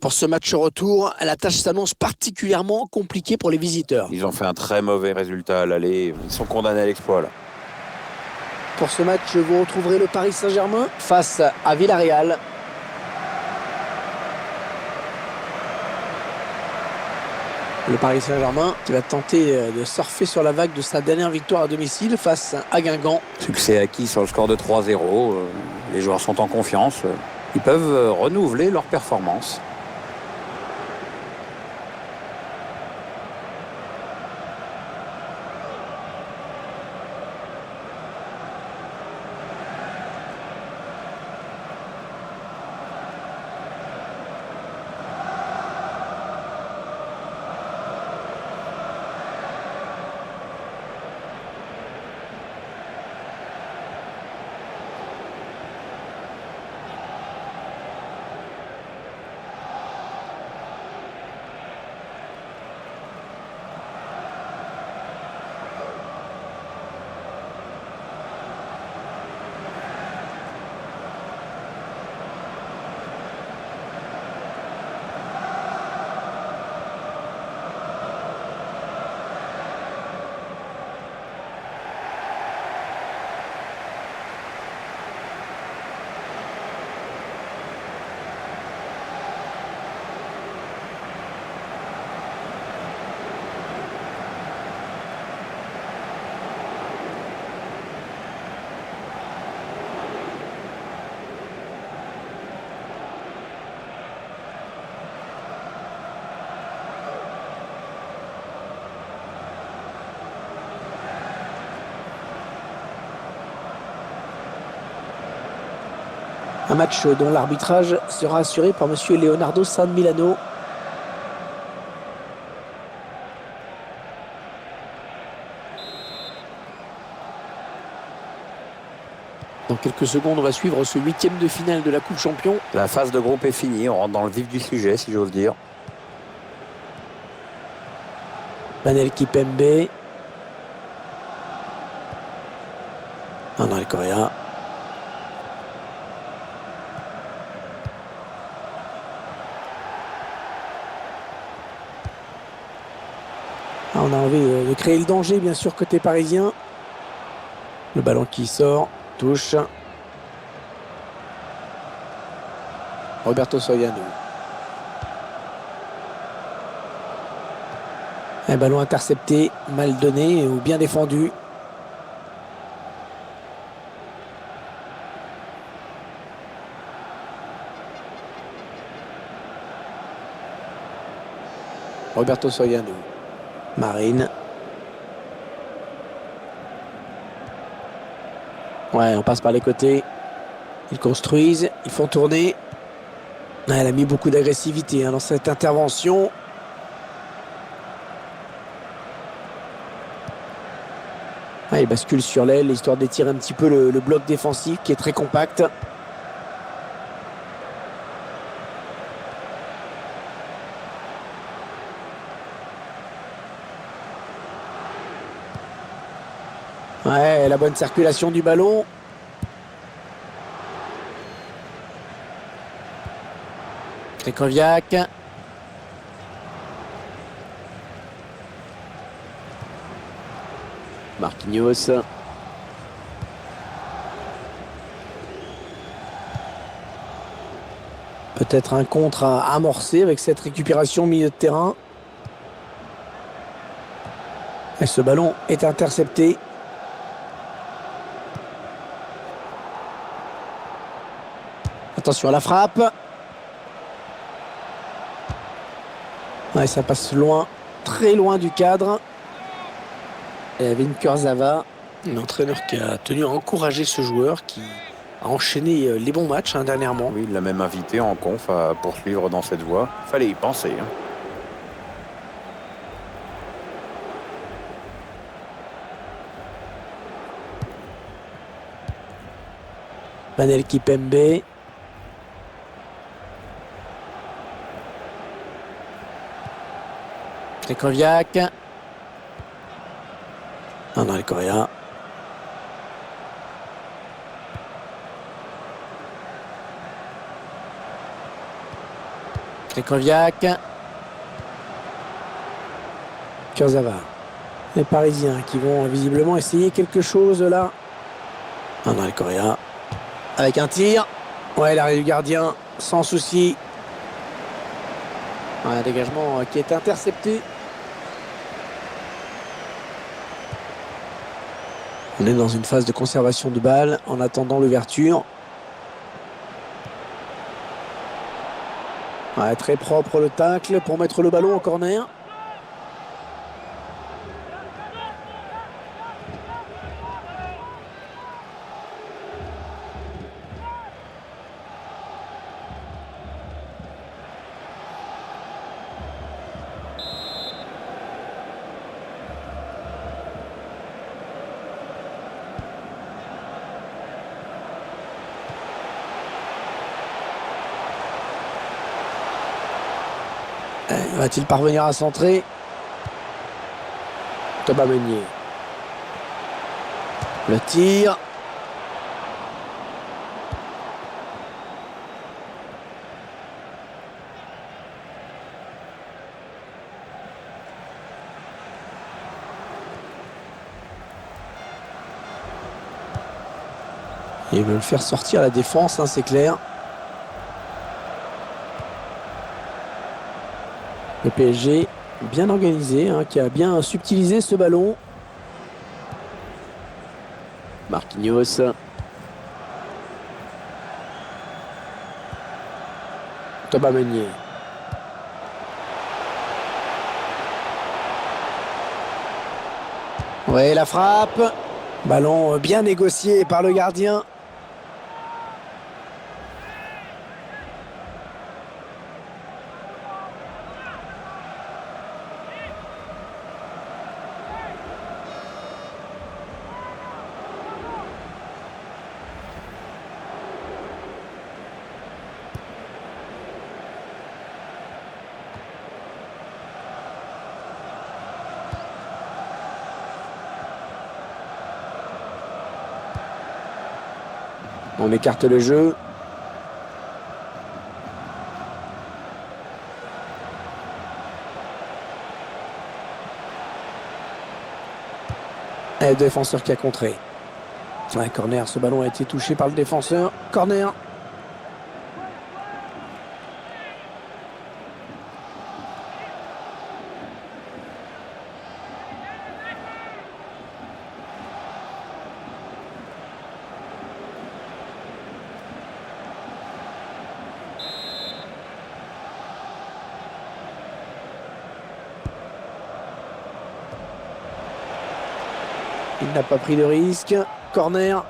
pour ce match retour, la tâche s'annonce particulièrement compliquée pour les visiteurs. Ils ont fait un très mauvais résultat à l'aller. Ils sont condamnés à l'exploit là. Pour ce match, vous retrouverez le Paris Saint-Germain face à Villarreal. Le Paris Saint-Germain qui va tenter de surfer sur la vague de sa dernière victoire à domicile face à Guingamp. Succès acquis sur le score de 3-0. Les joueurs sont en confiance. Ils peuvent renouveler leur performance. Un match dont l'arbitrage sera assuré par M. Leonardo San Milano. Dans quelques secondes, on va suivre ce huitième de finale de la Coupe Champion. La phase de groupe est finie. On rentre dans le vif du sujet, si j'ose dire. Manel Kipembe. André Correa. On a envie de créer le danger, bien sûr, côté parisien. Le ballon qui sort, touche. Roberto Soriano. Un ballon intercepté, mal donné ou bien défendu. Roberto Soriano. Marine. Ouais, on passe par les côtés. Ils construisent, ils font tourner. Ouais, elle a mis beaucoup d'agressivité dans cette intervention. Ouais, il bascule sur l'aile, histoire d'étirer un petit peu le bloc défensif qui est très compact. Ouais, la bonne circulation du ballon. Krychowiak. Marquinhos. Peut-être un contre à amorcer avec cette récupération au milieu de terrain. Et ce ballon est intercepté. Attention à la frappe. Ouais, ça passe loin, très loin du cadre. Et Edin Kurzawa, l'entraîneur qui a tenu à encourager ce joueur qui a enchaîné les bons matchs dernièrement. Oui, il l'a même invité en conf à poursuivre dans cette voie. Fallait y penser. Manel Kipembe. Krychowiak. André Correa. Krychowiak. Kurzawa. Les Parisiens qui vont visiblement essayer quelque chose là. André Correa. Avec un tir. Ouais, l'arrêt du gardien. Sans souci. Un dégagement qui est intercepté. On est dans une phase de conservation de balle en attendant l'ouverture. Ouais, très propre le tacle pour mettre le ballon en corner. Va-t-il parvenir à centrer? Thomas Meunier. Le tir. Ils veulent faire sortir la défense, hein, c'est clair. Le PSG bien organisé, hein, qui a bien subtilisé ce ballon. Marquinhos. Thomas Meunier. Ouais, la frappe. Ballon bien négocié par le gardien. On écarte le jeu. Et le défenseur qui a contré. Ouais, corner, ce ballon a été touché par le défenseur. Corner. Il n'a pas pris de risque. Corner.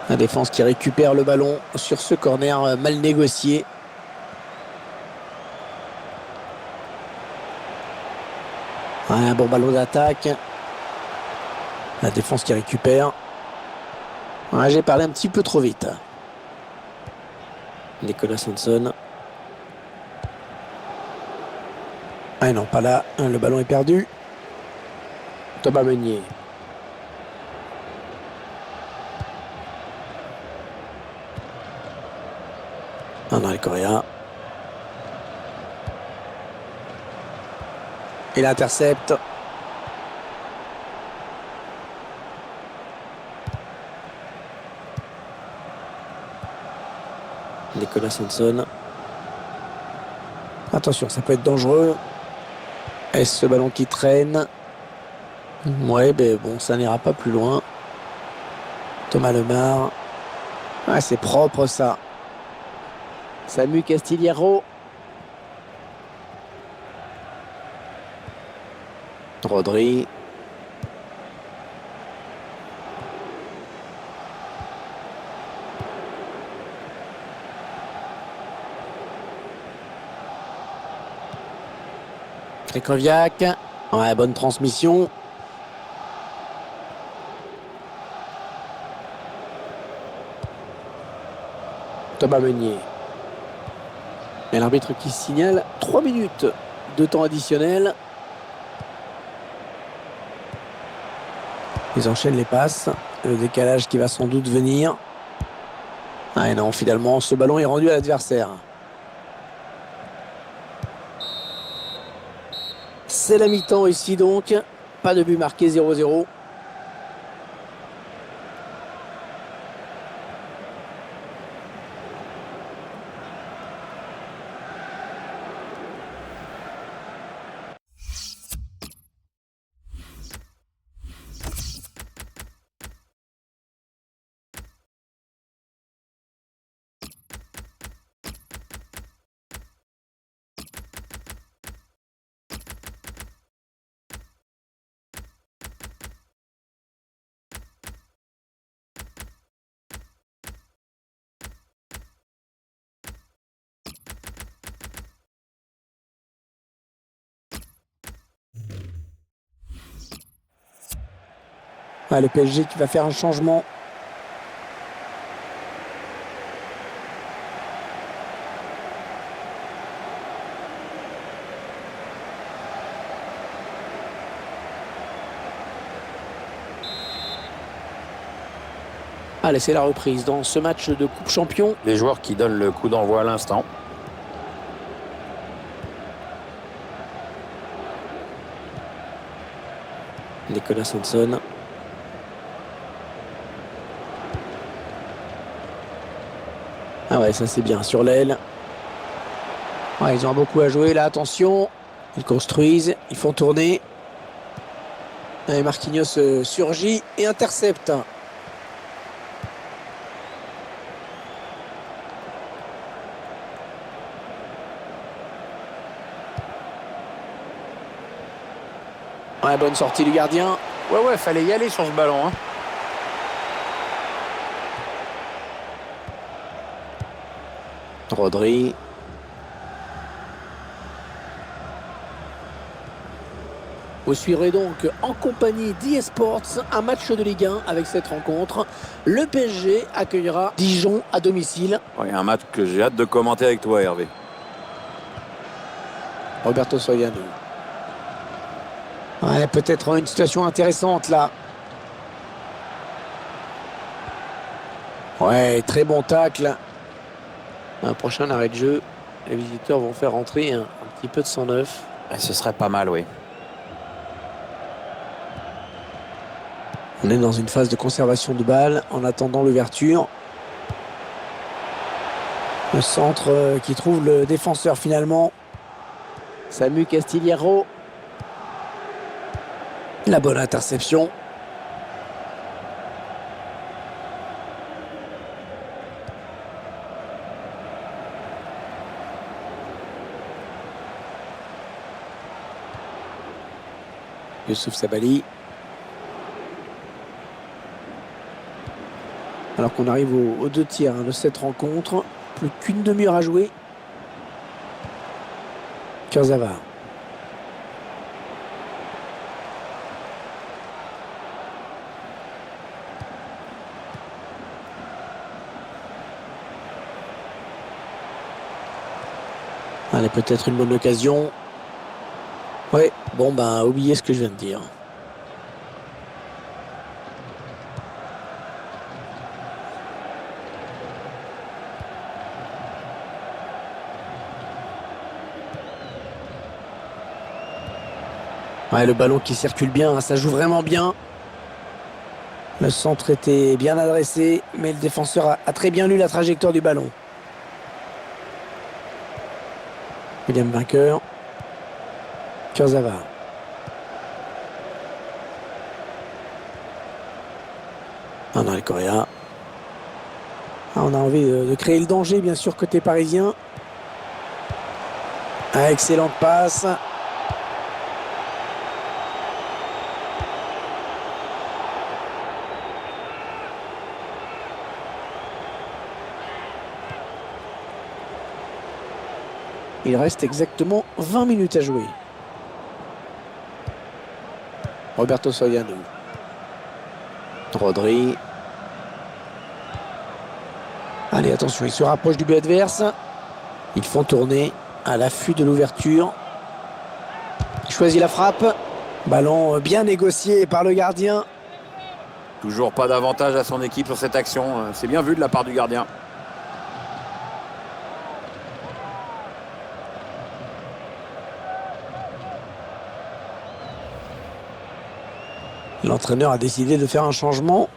La défense qui récupère le ballon sur ce corner mal négocié. Ouais, un bon ballon d'attaque. La défense qui récupère. Ouais, j'ai parlé un petit peu trop vite. Nicolas Sanson. Ah non, pas là. Le ballon est perdu. Thomas Meunier. André Correa. Il intercepte. Nicolas Sanson. Attention, ça peut être dangereux. Est-ce ce ballon qui traîne? Ouais, mais bon, ça n'ira pas plus loin. Thomas Lemar. Ah, c'est propre ça. Samu Castillero. Rodri. Krychowiak. Ouais, bonne transmission. Thomas Meunier. Et l'arbitre qui signale 3 minutes de temps additionnel. Ils enchaînent les passes. Le décalage qui va sans doute venir. Ah et non, finalement, ce ballon est rendu à l'adversaire. C'est la mi-temps ici donc. Pas de but marqué, 0-0. Ah, le PSG qui va faire un changement. Allez, c'est la reprise dans ce match de Coupe Champion. Les joueurs qui donnent le coup d'envoi à l'instant. Nicolas Sanson. Ah ouais, ça c'est bien sur l'aile. Ouais, ils ont beaucoup à jouer là, attention. Ils construisent, ils font tourner. Et Marquinhos surgit et intercepte. Ouais, bonne sortie du gardien. Ouais, fallait y aller sur ce ballon. Hein. Rodri. Vous suivrez donc en compagnie d'eSports un match de Ligue 1 avec cette rencontre. Le PSG accueillera Dijon à domicile. Ouais, un match que j'ai hâte de commenter avec toi, Hervé. Roberto Soriano. Ouais, peut-être une situation intéressante là. Ouais, très bon tacle. Un prochain arrêt de jeu. Les visiteurs vont faire rentrer un petit peu de sang neuf. Ce serait pas mal, oui. On est dans une phase de conservation de balle en attendant l'ouverture. Le centre qui trouve le défenseur finalement. Samu Castillero. La bonne interception. Youssouf Sabaly. Alors qu'on arrive aux 2 tiers de cette rencontre. Plus qu'une demi-heure à jouer. Kurzawa. Allez, peut-être une bonne occasion. Ouais, bon, bah, oubliez ce que je viens de dire. Ouais, le ballon qui circule bien, hein, ça joue vraiment bien. Le centre était bien adressé, mais le défenseur a très bien lu la trajectoire du ballon. William vainqueur. Kurzawa. Ah non, le Correa. Ah, on a envie de créer le danger, bien sûr, côté parisien. Ah, excellente passe. Il reste exactement 20 minutes à jouer. Roberto Soriano. Rodri. Allez, attention, il se rapproche du but adverse. Ils font tourner à l'affût de l'ouverture. Il choisit la frappe. Ballon bien négocié par le gardien. Toujours pas d'avantage à son équipe sur cette action. C'est bien vu de la part du gardien. L'entraîneur a décidé de faire un changement.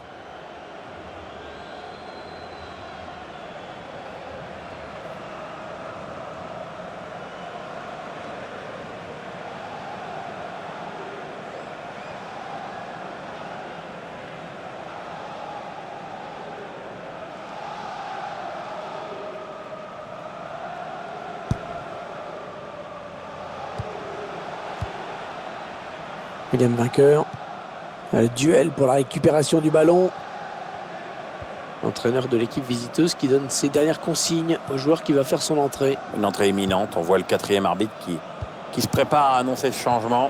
William vainqueur. Le duel pour la récupération du ballon. L'entraîneur de l'équipe visiteuse qui donne ses dernières consignes au joueur qui va faire son entrée. Une entrée imminente. On voit le 4e arbitre qui se prépare à annoncer ce changement.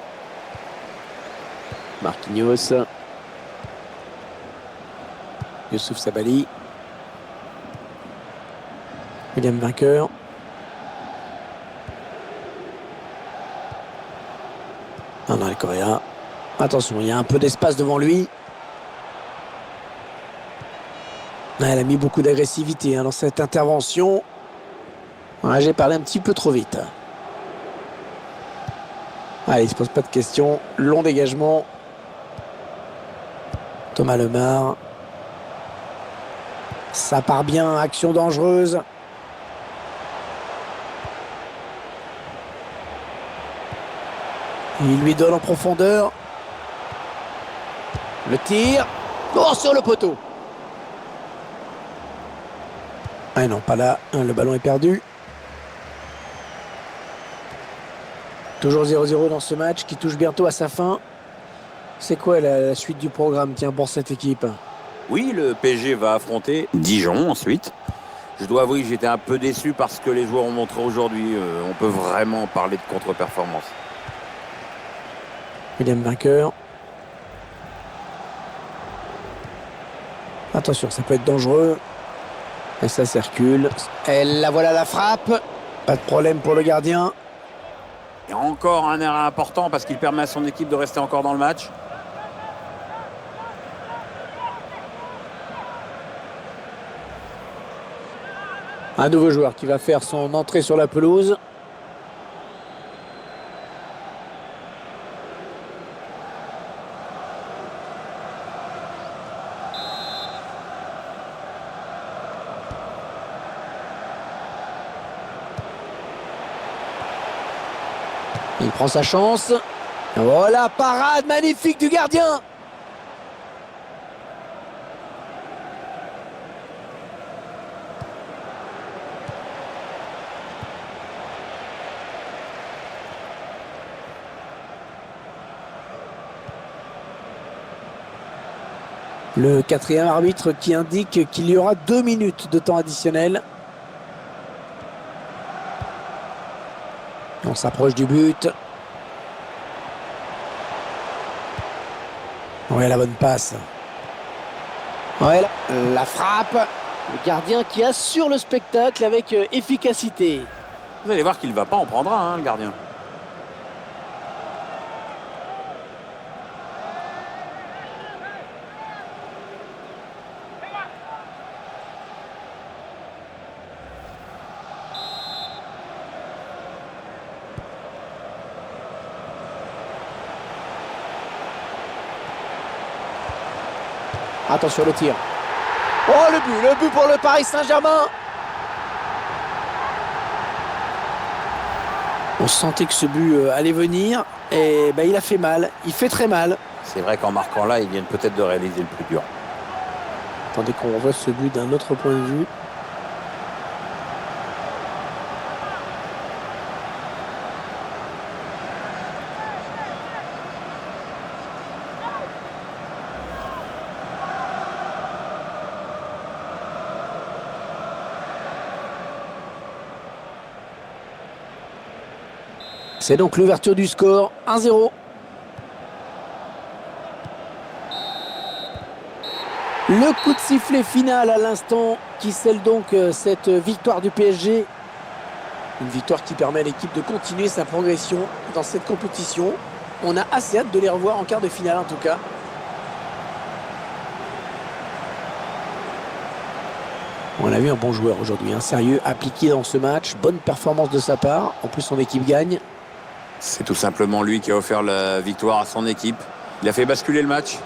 Marquinhos. Youssouf Sabaly. William vainqueur. André Correa. Attention, il y a un peu d'espace devant lui. Elle a mis beaucoup d'agressivité dans cette intervention. J'ai parlé un petit peu trop vite. Allez, il ne se pose pas de questions. Long dégagement. Thomas Lemar. Ça part bien, action dangereuse. Il lui donne en profondeur. Le tir. Oh, sur le poteau. Ah non, pas là. Le ballon est perdu. Toujours 0-0 dans ce match qui touche bientôt à sa fin. C'est quoi la suite du programme, tiens, pour cette équipe? Oui, le PSG va affronter Dijon ensuite. Je dois avouer que j'étais un peu déçu parce que les joueurs ont montré aujourd'hui. On peut vraiment parler de contre-performance. William vainqueur. Attention, ça peut être dangereux. Et ça circule. Et là, voilà la frappe. Pas de problème pour le gardien. Et encore un arrêt important parce qu'il permet à son équipe de rester encore dans le match. Un nouveau joueur qui va faire son entrée sur la pelouse. Il prend sa chance. Voilà, parade magnifique du gardien. Le 4e arbitre qui indique qu'il y aura 2 minutes de temps additionnel. On s'approche du but. Ouais, la bonne passe. Ouais, la frappe. Le gardien qui assure le spectacle avec efficacité. Vous allez voir qu'il ne va pas en prendre un, le gardien. Attention le tir. Oh, le but pour le Paris Saint-Germain. On sentait que ce but allait venir et il a fait mal, il fait très mal. C'est vrai qu'en marquant là, ils viennent peut-être de réaliser le plus dur. Attendez qu'on revoie ce but d'un autre point de vue. C'est donc l'ouverture du score, 1-0. Le coup de sifflet final à l'instant qui scelle donc cette victoire du PSG. Une victoire qui permet à l'équipe de continuer sa progression dans cette compétition. On a assez hâte de les revoir en quart de finale en tout cas. On a vu un bon joueur aujourd'hui, sérieux, appliqué dans ce match. Bonne performance de sa part. En plus, son équipe gagne. C'est tout simplement lui qui a offert la victoire à son équipe. Il a fait basculer le match.